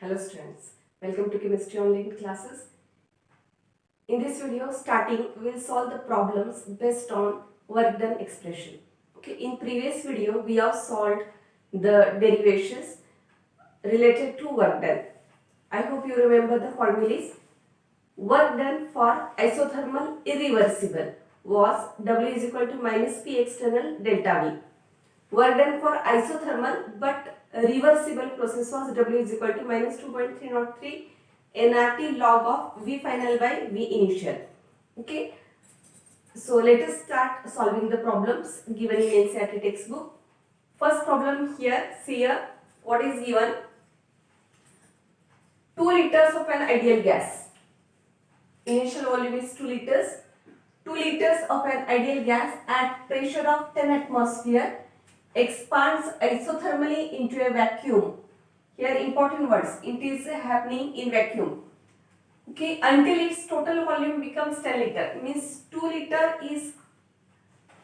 Hello students, welcome to Chemistry Online classes. In this video starting we will solve the problems based on work done expression. Okay, in previous video we have solved the derivations related to work done. I hope you remember the formulas. Work done for isothermal irreversible was W is equal to minus P external delta V. Work done for isothermal but reversible process was W is equal to minus 2.303 nRT log of V final by V initial. Okay. So let us start solving the problems given in NCERT textbook. First problem here, see here what is given. 2 liters of an ideal gas. Initial volume is 2 liters. 2 liters of an ideal gas at pressure of 10 atmosphere expands isothermally into a vacuum. Here important words, it is happening in vacuum. Okay, until its total volume becomes 10 liter. Means 2 liter is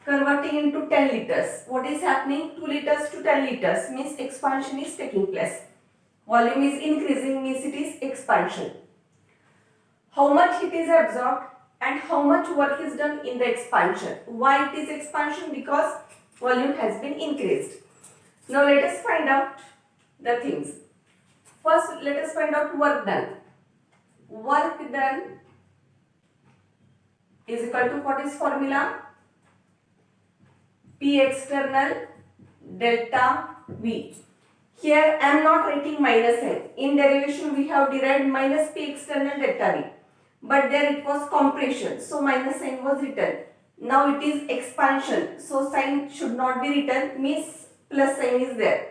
converting into 10 liters. What is happening? 2 liters to 10 liters means expansion is taking place. Volume is increasing means it is expansion. How much heat is absorbed and how much work is done in the expansion. Why it is expansion? Because volume has been increased. Now let us find out the things. First let us find out work done. Work done is equal to what is formula? P external delta V. Here I am not writing minus n. In derivation we have derived minus P external delta V. But there it was compression. So minus sign was written. Now it is expansion. So sign should not be written. Means plus sign is there.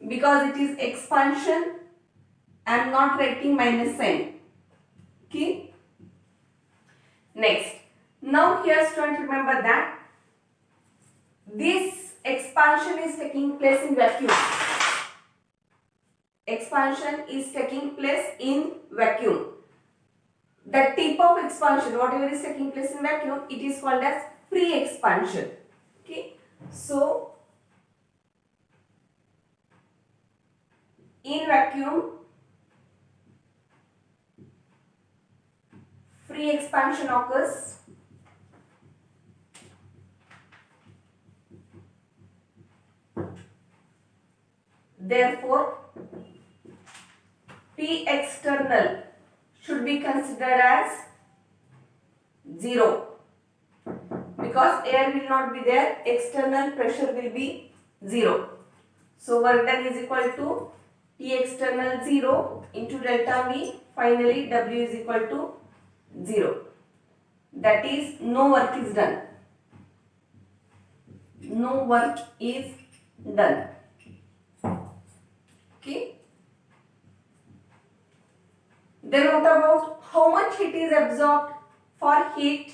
Because it is expansion, I am not writing minus sign. Okay. Next. Now here students remember that this expansion is taking place in vacuum. Expansion is taking place in vacuum. The tip of expansion, whatever is taking place in vacuum, it is called as free expansion. Okay. So, in vacuum, free expansion occurs. Therefore, P external should be considered as 0 because air will not be there, external pressure will be 0. So work done is equal to T external 0 into delta V, finally W is equal to 0. That is no work is done. No work is done. Okay. Then what about how much heat is absorbed? For heat,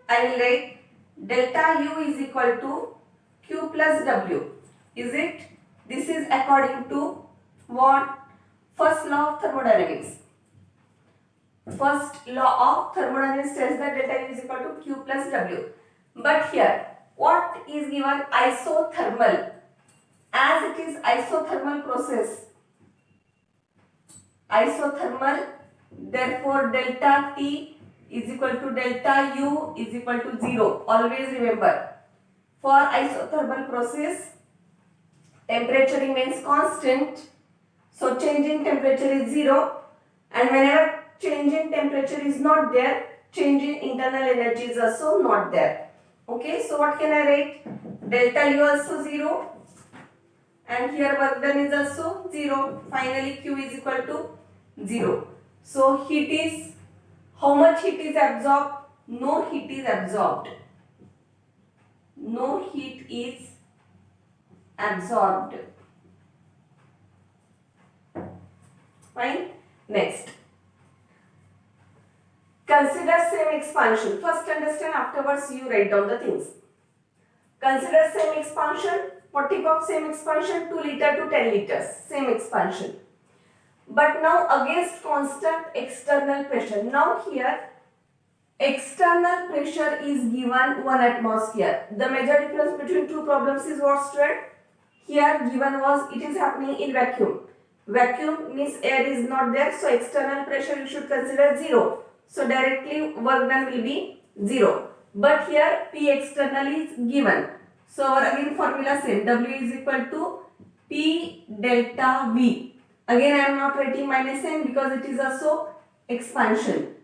I will write delta U is equal to Q plus W. Is it? This is according to what? First law of thermodynamics. First law of thermodynamics says that delta U is equal to Q plus W. But here, what is given? Isothermal. As it is isothermal process, isothermal, therefore delta T is equal to delta U is equal to 0. Always remember, for isothermal process, temperature remains constant. So change in temperature is 0, and whenever change in temperature is not there, change in internal energy is also not there. Okay, so what can I write? Delta U also 0. And here work done is also 0. Finally Q is equal to 0. So heat is, how much heat is absorbed? No heat is absorbed. No heat is absorbed. Fine. Next. Consider same expansion. First understand, afterwards you write down the things. Consider same expansion. What type of same expansion? 2 liter to 10 liters. Same expansion. But now against constant external pressure. Now here external pressure is given 1 atmosphere. The major difference between two problems is what, student? Here given was it is happening in vacuum. Vacuum means air is not there, so external pressure you should consider 0. So directly work done will be 0. But here P external is given. So our again formula same, W is equal to P delta V. Again I am not writing minus n because it is also expansion.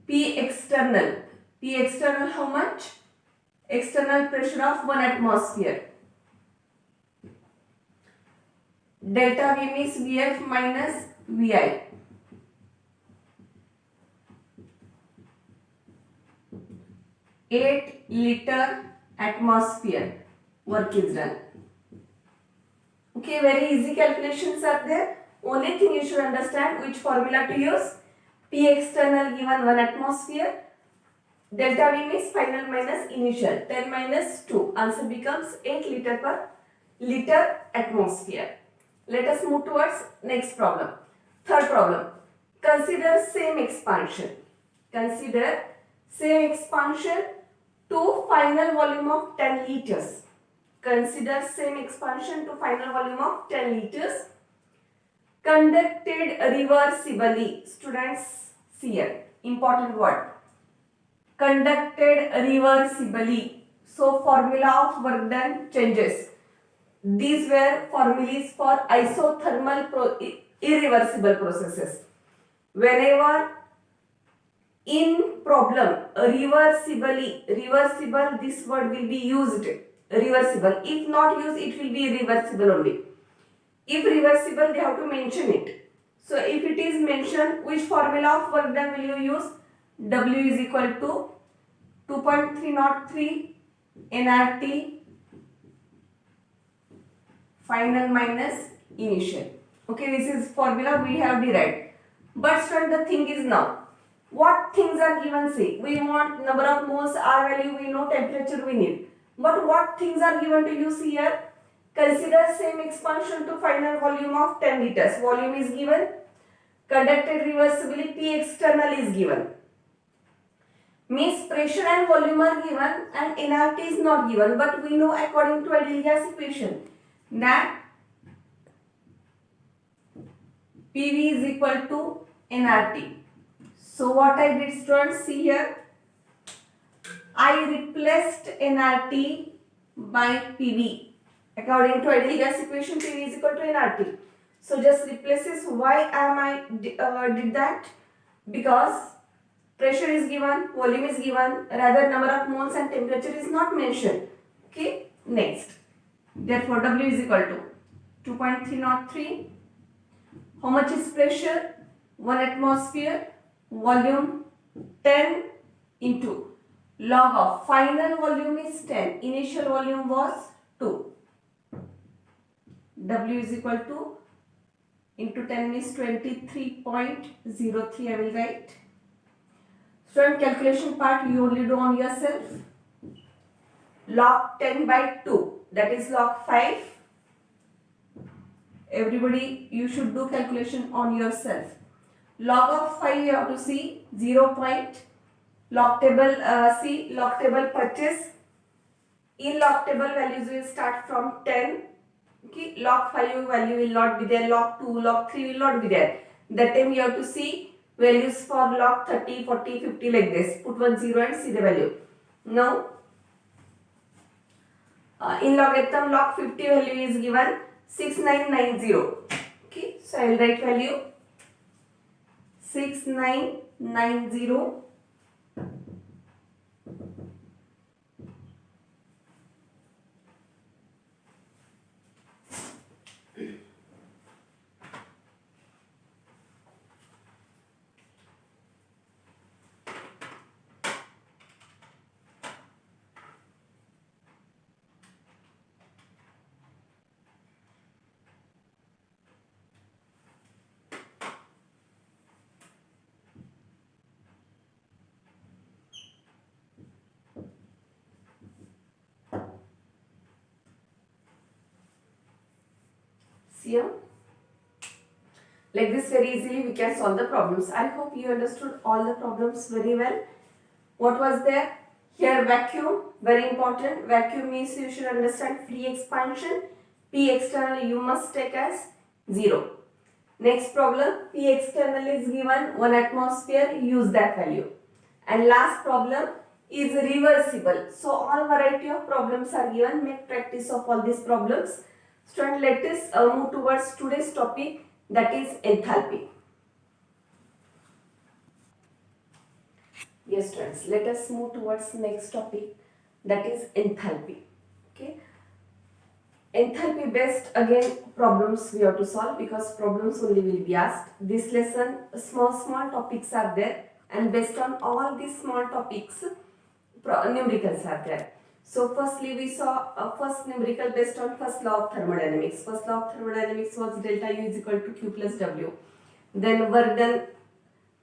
P external. P external how much? External pressure of 1 atmosphere. Delta V means Vf minus Vi. Eight liter atmosphere work is done. Okay, very easy calculations are there. Only thing you should understand which formula to use. P external given 1 atmosphere. Delta V means final minus initial. 10 minus 2. Answer becomes 8 liter per liter atmosphere. Let us move towards next problem. Third problem. Consider same expansion. Consider same expansion to final volume of 10 liters. Consider same expansion to final volume of 10 liters. Conducted reversibly. Students, see here. Important word. Conducted reversibly. So formula of work done changes. These were formulas for isothermal irreversible processes. Whenever in problem reversibly, reversible, this word will be used. Reversible. If not used, it will be reversible only. If reversible, they have to mention it. So if it is mentioned, which formula of work done will you use? W is equal to 2.303 nRT final minus initial. Okay, this is formula we have derived. But student, the thing is now, what things are given? Say, we want number of moles, R value we know, temperature we need. But what things are given to you? See here. Consider same expansion to final volume of 10 liters. Volume is given. Conducted reversibly, P external is given. Means pressure and volume are given and nRT is not given. But we know according to ideal gas equation that PV is equal to nRT. So what I did, students, see here. I replaced nRT by PV. According to ideal gas equation, PV is equal to nRT. So just replaces. Why am I did that? Because pressure is given, volume is given, rather number of moles and temperature is not mentioned. Okay, next. Therefore, W is equal to 2.303. How much is pressure? 1 atmosphere. Volume 10 into log of final volume is 10. Initial volume was 2. W is equal to into 10 is 23.03. I will write. Student, calculation part you only do on yourself. Log 10 by 2. That is log 5. Everybody, you should do calculation on yourself. Log of 5 you have to see 0. Log table, see log table purchase. In log table values will start from 10. Okay, log 5 value will not be there. Log 2, log 3 will not be there. That time you have to see values for log 30, 40, 50 like this. Put 1 0 and see the value. Now, in logarithm log 50 value is given 6990. Okay, so I will write value 6990. See here? Like this very easily we can solve the problems. I hope you understood all the problems very well. What was there? Here vacuum, very important. Vacuum means you should understand free expansion. P external you must take as 0. Next problem, P external is given 1 atmosphere, use that value. And last problem is reversible. So all variety of problems are given, make practice of all these problems. Student, let us move towards today's topic, that is enthalpy. Yes students, let us move towards next topic, that is enthalpy. Okay. Enthalpy based again problems we have to solve, because problems only will be asked. This lesson small topics are there, and based on all these small topics numericals are there. So firstly we saw first numerical based on first law of thermodynamics. First law of thermodynamics was delta U is equal to Q plus W. Then work done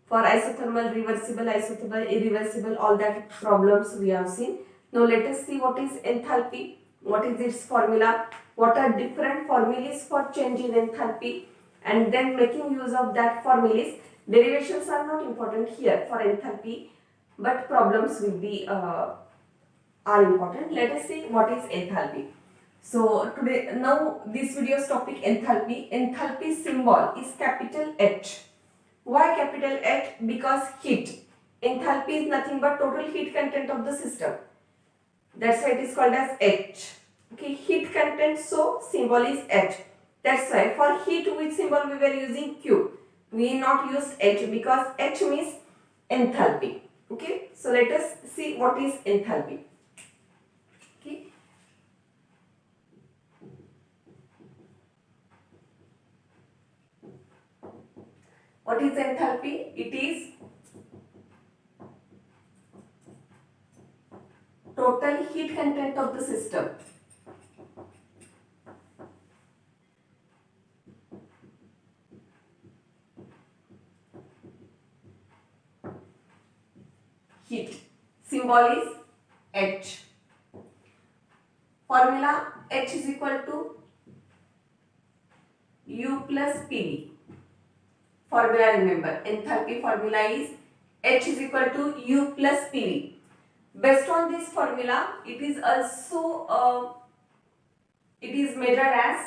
for isothermal, reversible, irreversible, all that problems we have seen. Now let us see what is enthalpy, what is its formula, what are different formulas for change in enthalpy, and then making use of that formulas. Derivations are not important here for enthalpy, but problems will be are important. Let us see what is enthalpy. So today, now this video's topic enthalpy. Enthalpy symbol is capital H. Why capital H? Because heat. Enthalpy is nothing but total heat content of the system. That's why it is called as H. Okay, heat content, so symbol is H. That's why for heat which symbol we were using Q. We not used H because H means enthalpy. Okay, so let us see what is enthalpy. Okay. What is enthalpy? It is total heat content of the system. Heat. Symbol is H. Formula H is equal to U plus PV. Formula remember, enthalpy formula is H is equal to U plus PV. Based on this formula, it is also it is measured as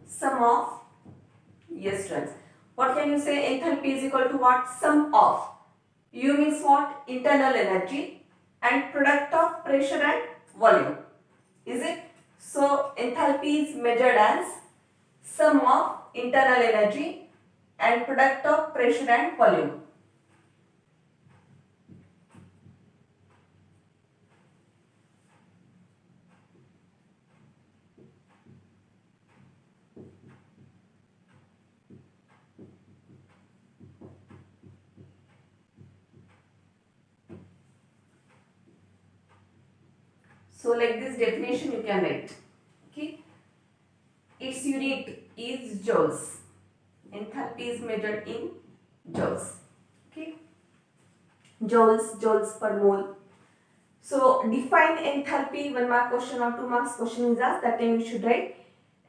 sum of, yes friends, what can you say? Enthalpy is equal to what? Sum of. U means what? Internal energy, and product of pressure and volume. Is it? So enthalpy is measured as sum of internal energy and product of pressure and volume. So like this definition you can write. Okay. Its unit is joules. Enthalpy is measured in joules. Okay. Joules per mole. So define enthalpy. 1 mark question or 2 marks question is asked. That time you should write.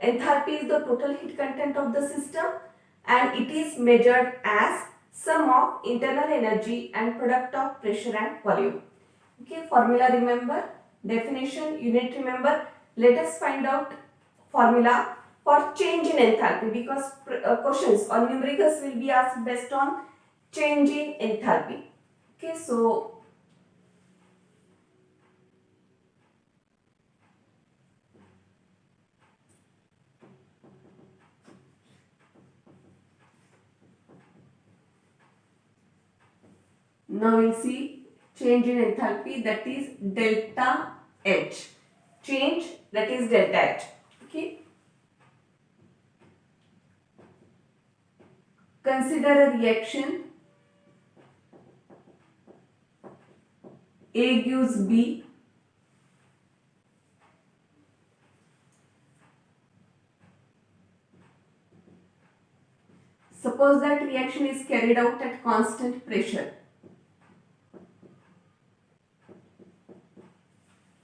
Enthalpy is the total heat content of the system, and it is measured as sum of internal energy and product of pressure and volume. Okay. Formula remember. Definition, unit remember. Let us find out formula for change in enthalpy, because questions or numericals will be asked based on change in enthalpy. Okay, so now we'll see change in enthalpy, that is delta H. Change, that is delta H. Okay. Consider a reaction. A gives B. Suppose that reaction is carried out at constant pressure.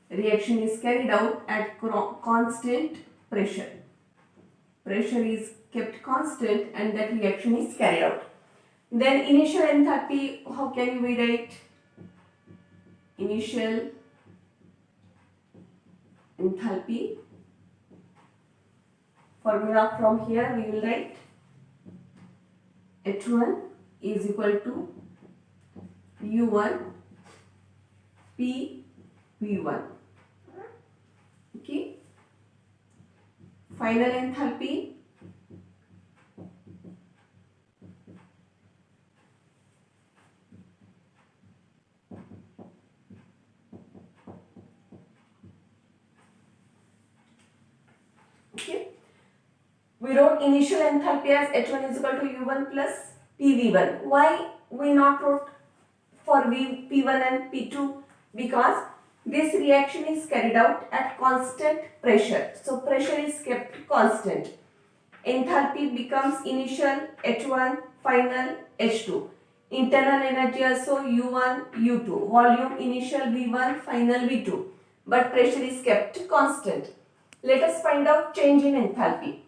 Reaction is carried out at constant pressure. Pressure is kept constant and that reaction is carried out. Then initial enthalpy, how can we write? Initial enthalpy. Formula from here we will write H1 is equal to U1 P V1. Okay. Final enthalpy we wrote initial enthalpy as H1 is equal to U1 plus PV1. Why we not wrote for P1 and P2? Because this reaction is carried out at constant pressure. So pressure is kept constant. Enthalpy becomes initial H1, final H2. Internal energy also U1, U2. Volume initial V1, final V2. But pressure is kept constant. Let us find out change in enthalpy.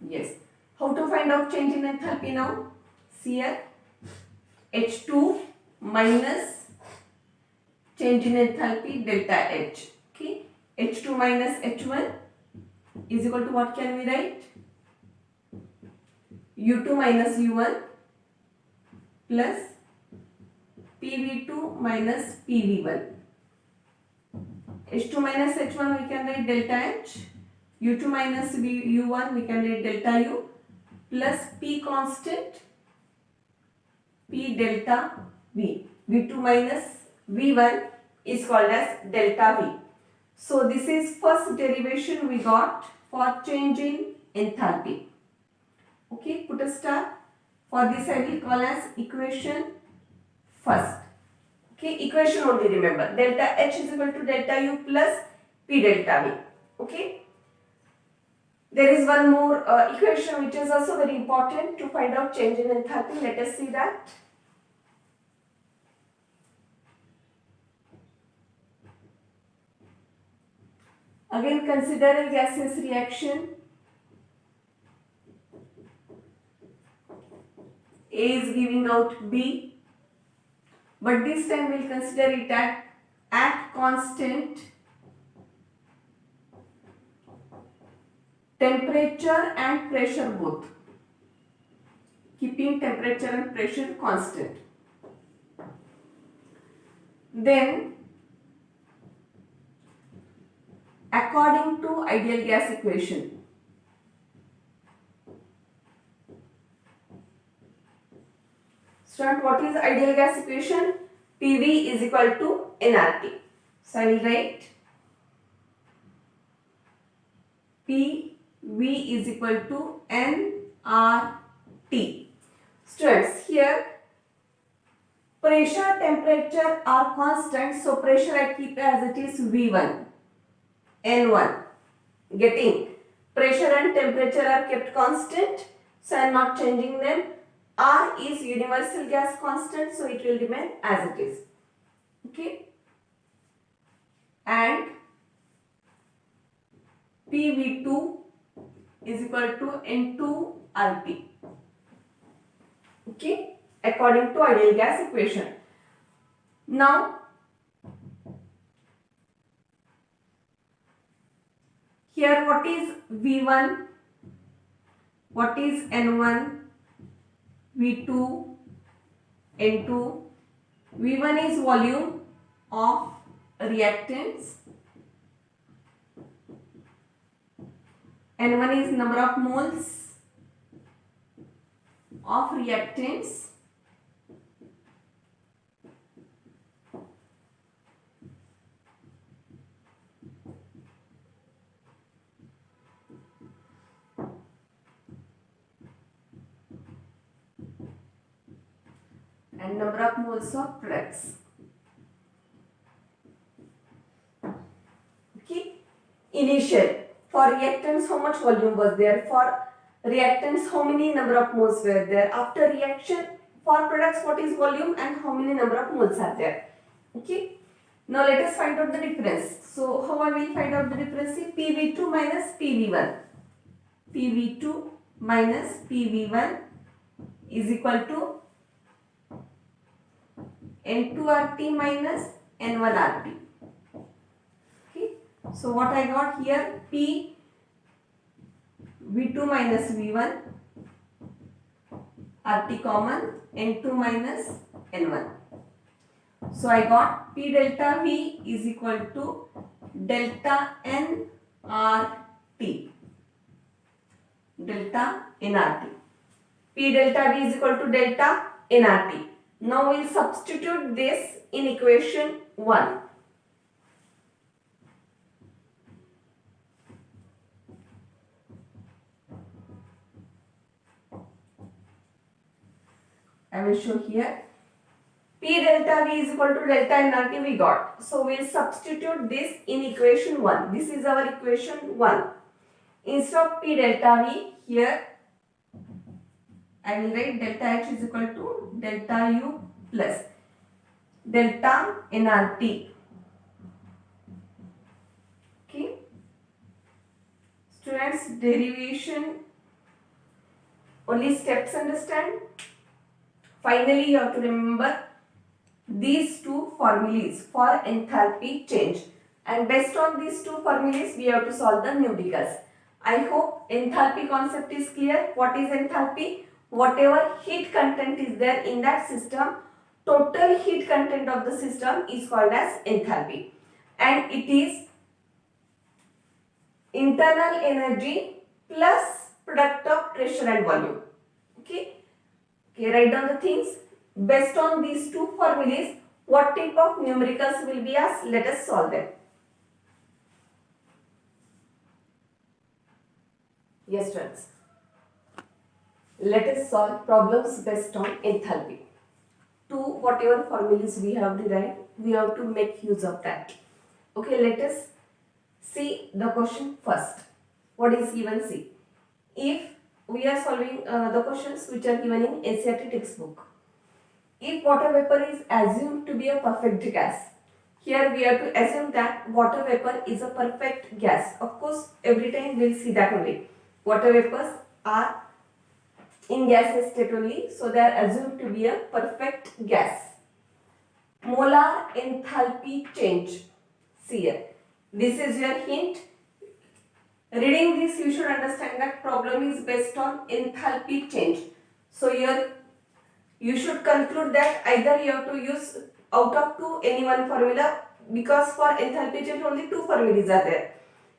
Yes. How to find out change in enthalpy now? See here. H2 minus change in enthalpy delta H. Okay. H2 minus H1 is equal to what can we write? U2 minus U1 plus PV2 minus PV1. H2 minus H1 we can write delta H. U2 minus U1 we can write delta U plus P constant P delta V. V2 minus V1 is called as delta V. So this is first derivation we got for change in enthalpy. Okay, put a star. For this I will call as equation first. Okay, equation only remember. Delta H is equal to delta U plus P delta V. Okay. There is one more equation which is also very important to find out change in enthalpy. Let us see that. Again consider a gaseous reaction. A is giving out B, but this time we will consider it at constant temperature and pressure both, keeping temperature and pressure constant. Then according to ideal gas equation, student, what is ideal gas equation? PV is equal to nRT. So I will write PV is equal to nRT. Students, here pressure, temperature are constant, so pressure I keep as it is V1, N1. Getting pressure and temperature are kept constant, so I am not changing them. R is universal gas constant, so it will remain as it is. Okay. And PV2 is equal to N2RT. Okay, according to ideal gas equation. Now, here what is V1, what is N1, V2, N2. V1 is volume of reactants, N1 is number of moles of reactants, and number of moles of products. Okay. Initial. For reactants, how much volume was there? For reactants, how many number of moles were there? After reaction, for products, what is volume and how many number of moles are there? Okay. Now let us find out the difference. So how I will find out the difference? PV2 minus PV1. PV2 minus PV1 is equal to N2RT minus N1RT. Okay, so what I got here, P V2 minus V1 RT common, N2 minus N1. So I got P delta V is equal to delta N RT. Delta nRT. P delta V is equal to delta nRT. Now we'll substitute this in equation 1. I will show here. P delta V is equal to delta nRT we got. So we'll substitute this in equation 1. This is our equation 1. Instead of P delta V, here I will write delta H is equal to delta U plus delta nRT. Okay. Students, derivation only steps understand. Finally, you have to remember these two formulas for enthalpy change, and based on these two formulas we have to solve the numericals. I hope enthalpy concept is clear. What is enthalpy? Whatever heat content is there in that system, total heat content of the system is called as enthalpy, and it is internal energy plus product of pressure and volume. Okay, write down the things. Based on these two formulas, what type of numericals will be asked? Let us solve them. Yes, friends. Let us solve problems based on enthalpy. To whatever formulas we have derived, we have to make use of that. Okay, let us see the question first. What is given? See, if we are solving the questions which are given in NCERT textbook. If water vapor is assumed to be a perfect gas, here we have to assume that water vapor is a perfect gas. Of course, every time we will see that only. Water vapors are in gaseous state only, so they are assumed to be a perfect gas. Molar enthalpy change. See here. This is your hint. Reading this, you should understand that problem is based on enthalpy change. So here you should conclude that either you have to use out of two any one formula, because for enthalpy change only two formulas are there.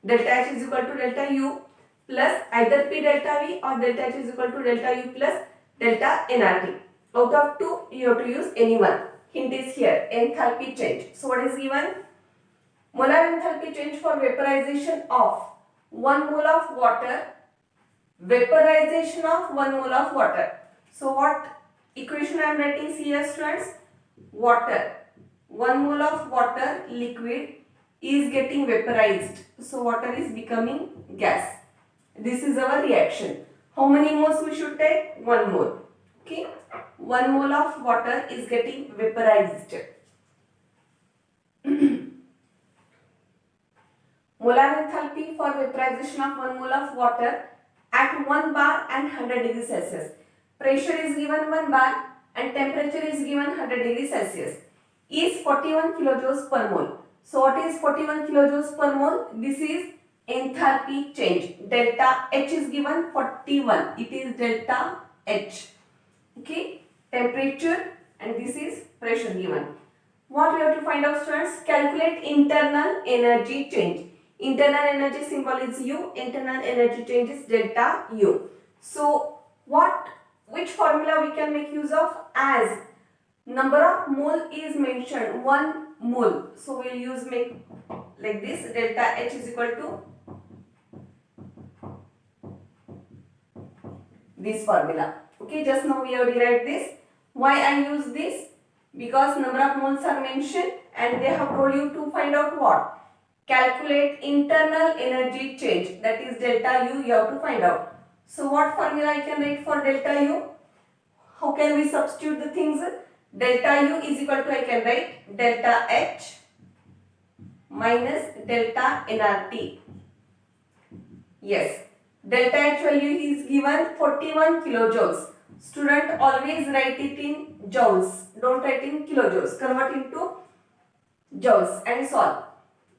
Delta H is equal to delta U plus either P delta V or delta H is equal to delta U plus delta nRT. Out of two you have to use any one. Hint is here, enthalpy change. So what is given? Molar enthalpy change for vaporization of 1 mole of water. Vaporization of 1 mole of water. So what equation I am writing here, students? Water. 1 mole of water liquid is getting vaporized. So water is becoming gas. This is our reaction. How many moles we should take? 1 mole. Okay. 1 mole of water is getting vaporized. Molar enthalpy for vaporization of 1 mole of water at 1 bar and 100 degrees Celsius. Pressure is given 1 bar and temperature is given 100 degrees Celsius. Is 41 kilojoules per mole. So what is 41 kilojoules per mole? This is enthalpy change. Delta H is given 41. It is delta H. Okay. Temperature and this is pressure given. What we have to find out, students? Calculate internal energy change. Internal energy symbol is U. Internal energy change is delta U. So which formula we can make use of? As number of mole is mentioned, 1 mole. So we will use make like this, delta H is equal to this formula. Okay, just now we have derived this. Why I use this? Because number of moles are mentioned and they have told you to find out what? Calculate internal energy change, that is delta U, you have to find out. So what formula I can write for delta U? How can we substitute the things? Delta U is equal to, I can write delta H minus delta nRT. Yes, delta H value is given 41 kilojoules. Student, always write it in joules. don't write in kilojoules, convert into joules and solve.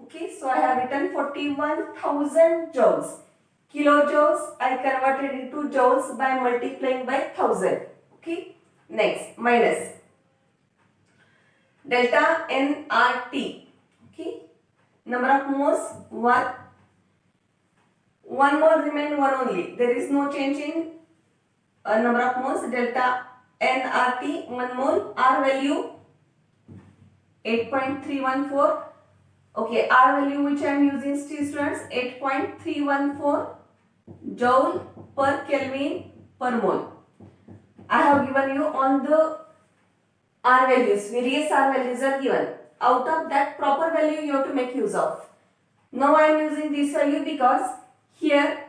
Okay, so I have written 41,000 joules. Kilojoules I converted into joules by multiplying by 1000. Okay, next minus delta nRT. Okay, number of moles 1. 1 mole remain 1 only. There is no change in number of moles. Delta nRT 1 mole. R value 8.314. Okay, R value which I am using, students, 8.314 joule per Kelvin per mole. I have given you on the R values, various R values are given. Out of that proper value you have to make use of. Now I am using this value because here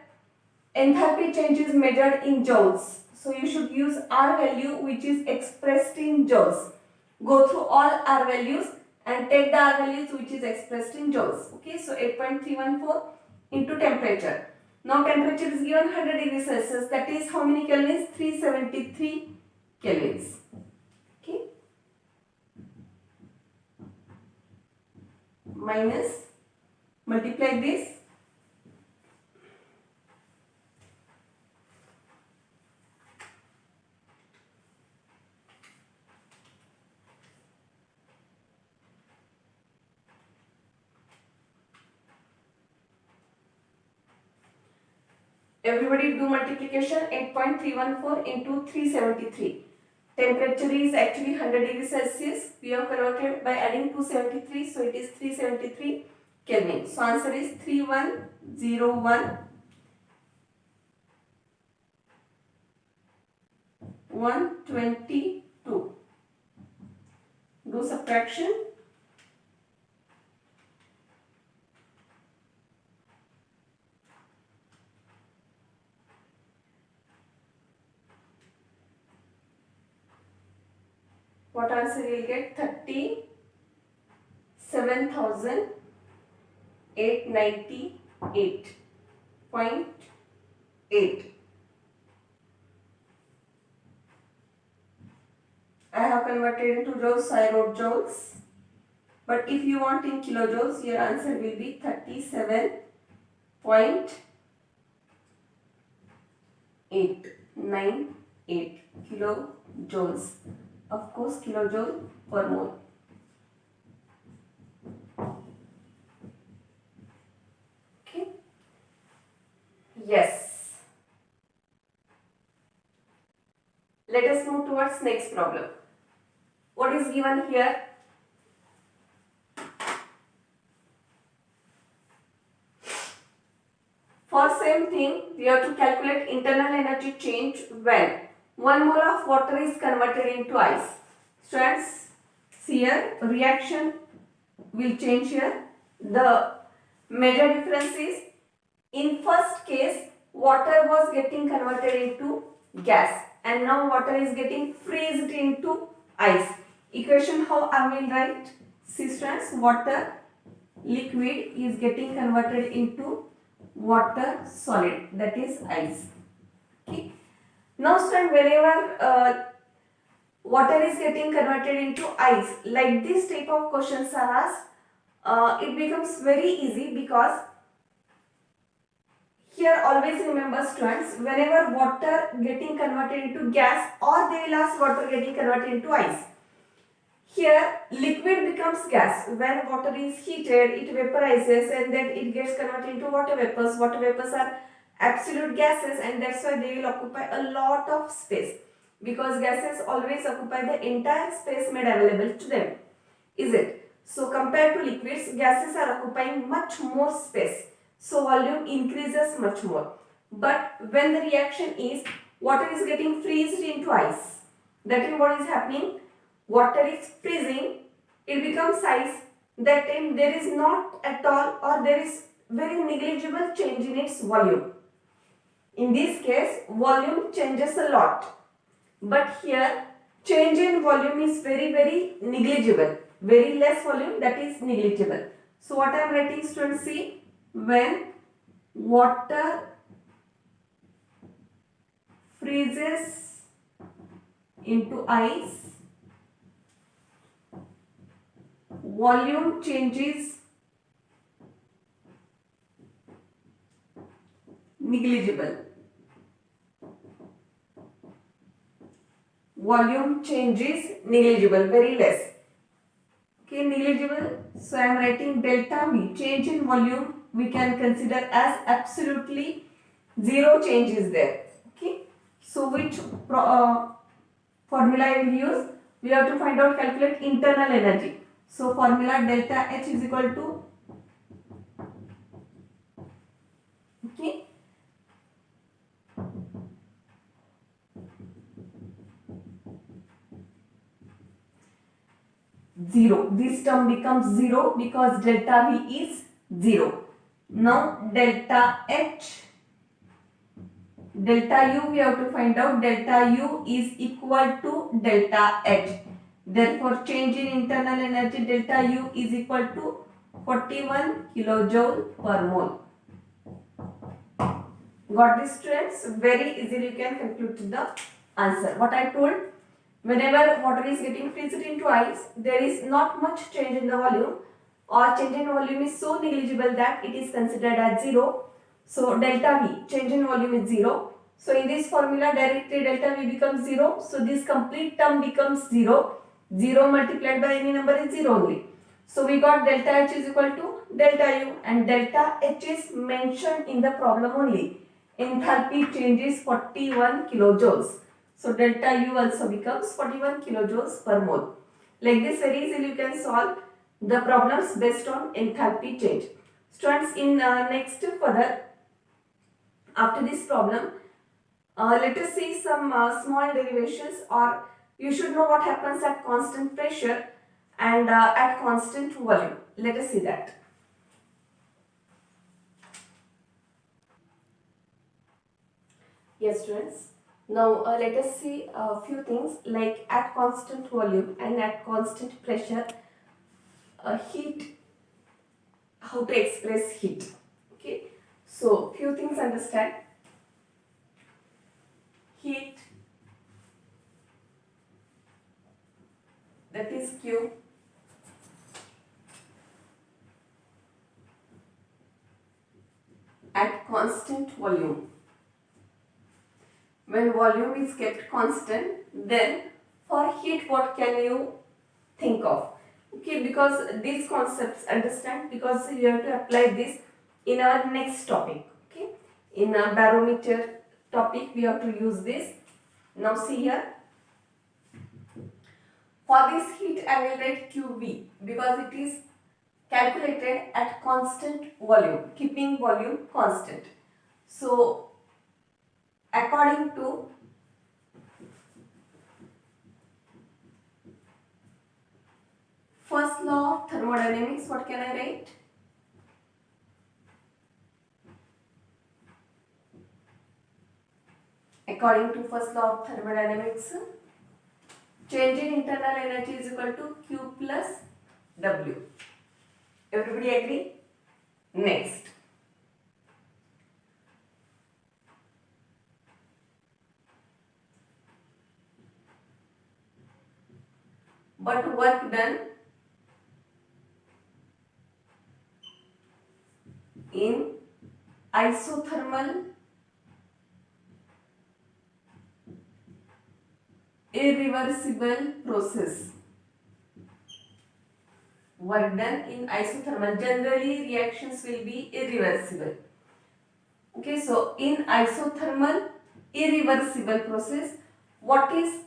enthalpy change is measured in joules. So you should use R value which is expressed in joules. Go through all R values and take the R values which is expressed in joules. Okay, so 8.314 into temperature. Now temperature is given 100 degrees Celsius. That is how many kelvins? 373 kelvins. Okay. Minus, multiply this. Everybody do multiplication. 8.314 into 373. Temperature is actually 100 degrees Celsius. We have converted by adding 273. So it is 373 Kelvin. So answer is 3101 122. Do subtraction. What answer you will get? 37,898.8. I have converted into joules, I wrote joules. But if you want in kilojoules, your answer will be 37.898 kilojoules. Of course, kilojoule per mole. Okay. Yes. Let us move towards next problem. What is given here? For same thing, we have to calculate internal energy change when 1 mole of water is converted into ice. Students, see here, reaction will change here. The major difference is, in first case, water was getting converted into gas and now water is getting freezed into ice. Equation how I will write? See students, water liquid is getting converted into water solid, that is ice. Okay. Now student, whenever water is getting converted into ice, like this type of questions are asked, it becomes very easy because here always remember students, whenever water getting converted into gas or they will ask water getting converted into ice. Here liquid becomes gas. When water is heated, it vaporizes and then it gets converted into water vapors. Water vapors are absolute gases and that's why they will occupy a lot of space, because gases always occupy the entire space made available to them, is it? So compared to liquids, gases are occupying much more space, so volume increases much more. But when the reaction is water is getting freezed into ice, that is what is happening. Water is freezing, it becomes ice. That time there is not at all or there is very negligible change in its volume. In this case, volume changes a lot. But here, change in volume is very negligible. Very less volume, that is negligible. So what I am writing, students, see, when water freezes into ice, volume change is negligible. Volume change is negligible, very less. Okay, negligible. So I am writing delta V. Change in volume we can consider as absolutely zero change is there. Okay. So which formula I will use? We have to find out, calculate internal energy. So formula delta H is equal to, okay, zero. This term becomes zero because delta V is zero. Now delta H, delta U we have to find out. Delta U is equal to delta H. Therefore change in internal energy delta U is equal to 41 kilojoule per mole. Got this, students? Very easily you can conclude the answer. What I told, whenever water is getting freezed into ice, there is not much change in the volume, or change in volume is so negligible that it is considered as zero. So delta V, change in volume is zero. So in this formula directly delta V becomes zero. So this complete term becomes zero. 0 multiplied by any number is 0 only. So we got delta H is equal to delta U, and delta H is mentioned in the problem only. Enthalpy change is 41 kilojoules. So delta U also becomes 41 kilojoules per mole. Like this, very easily you can solve the problems based on enthalpy change. Students, in next further, after this problem, let us see some small derivations, or you should know what happens at constant pressure and at constant volume. Let us see that. Yes, students. Now let us see a few things like at constant volume and at constant pressure, heat, how to express heat. Okay, so few things understand. Heat, that is Q, at constant volume. When volume is kept constant, then for heat what can you think of? Okay, because these concepts understand, because you have to apply this in our next topic. Okay, in a barometer topic we have to use this. Now see here, for this heat I will write QV because it is calculated at constant volume, keeping volume constant. So according to first law of thermodynamics, what can I write? According to first law of thermodynamics, change in internal energy is equal to Q plus W. Everybody agree? Next, but work done in isothermal irreversible process. Work done in isothermal, generally reactions will be irreversible. Okay, so in isothermal irreversible process, what is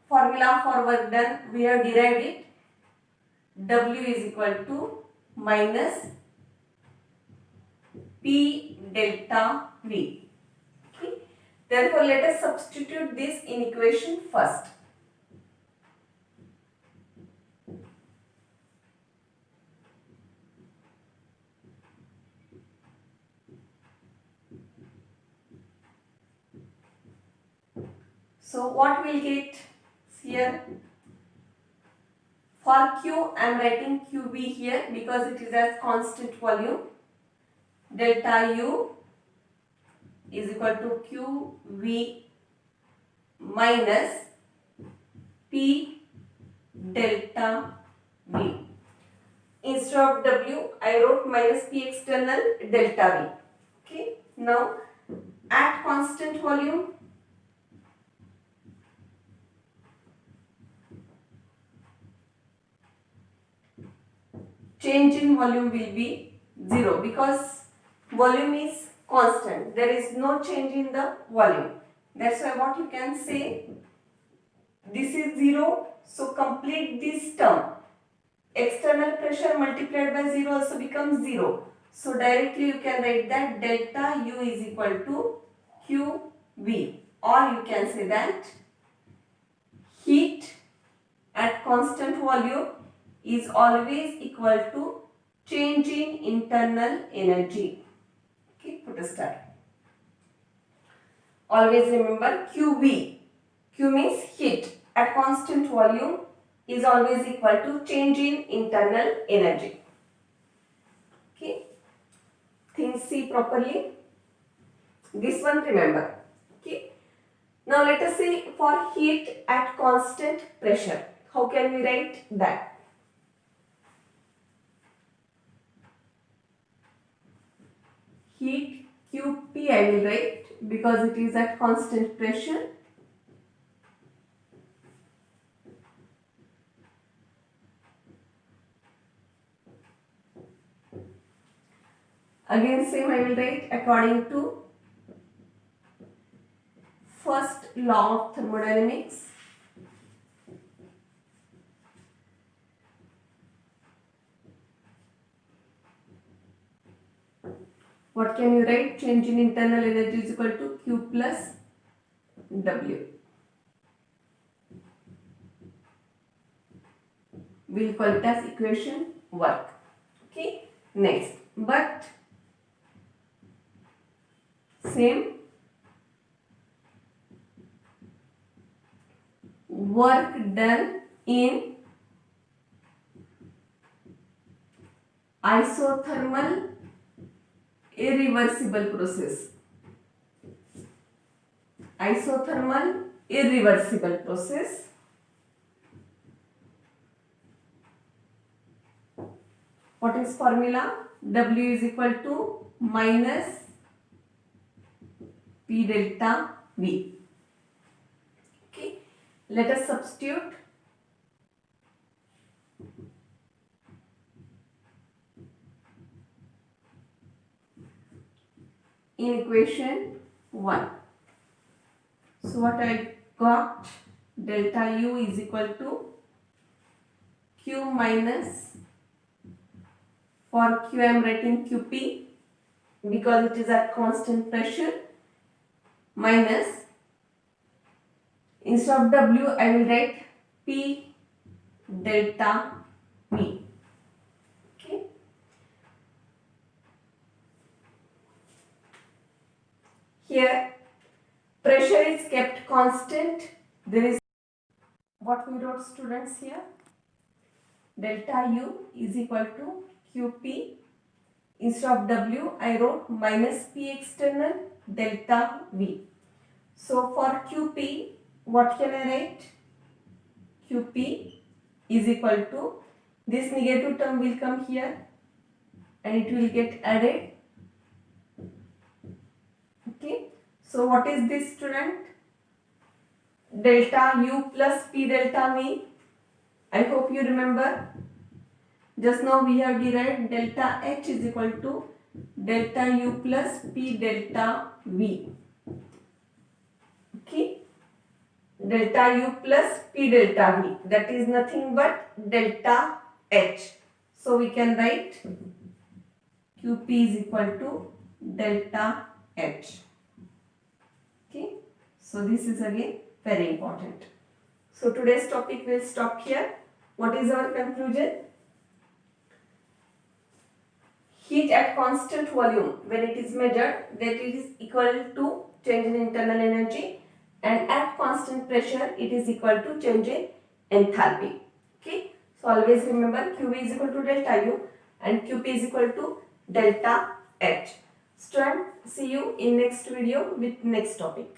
formula for work done? We have derived it. W is equal to minus P delta V. Okay. Therefore, let us substitute this in equation first. So what we'll get here? For Q, I am writing QV here because it is as constant volume. Delta U is equal to QV minus P delta V. Instead of W, I wrote minus P external delta V. Okay. Now, at constant volume, change in volume will be 0 because volume is constant. There is no change in the volume. That's why what you can say, this is 0. So, complete this term. External pressure multiplied by 0 also becomes 0. So directly you can write that delta U is equal to QV, or you can say that heat at constant volume is always equal to change in internal energy. Okay, put a star. Always remember QV. Q means heat at constant volume is always equal to change in internal energy. Okay. Things see properly. This one remember. Okay. Now let us see for heat at constant pressure. How can we write that? Heat QP I will write because it is at constant pressure. Again same I will write according to first law of thermodynamics. What can you write? Change in internal energy is equal to Q plus W. We'll call it as equation work. Okay. Next, but same work done in isothermal irreversible process. Isothermal irreversible process. What is formula? W is equal to minus P delta V. Okay. Let us substitute. In equation 1. So what I got, delta U is equal to Q minus, for Q I am writing QP because it is at constant pressure, minus, instead of W I will write P delta V. Okay. Here pressure is kept constant. There is what we wrote, students, here. Delta U is equal to QP. Instead of W I wrote minus P external delta V. So for QP, what can I write? QP is equal to, this negative term will come here and it will get added. Okay. So what is this, student? Delta U plus P delta V. I hope you remember. Just now we have derived delta H is equal to delta U plus P delta V. Okay. Delta U plus P delta V. That is nothing but delta H. So we can write QP is equal to delta H. Okay. So this is again very important. So today's topic will stop here. What is our conclusion? Heat at constant volume, when it is measured, that it is equal to change in internal energy, and at constant pressure it is equal to change in enthalpy. Okay. So always remember QV is equal to delta U and QP is equal to delta H. Student, see you in next video with next topic.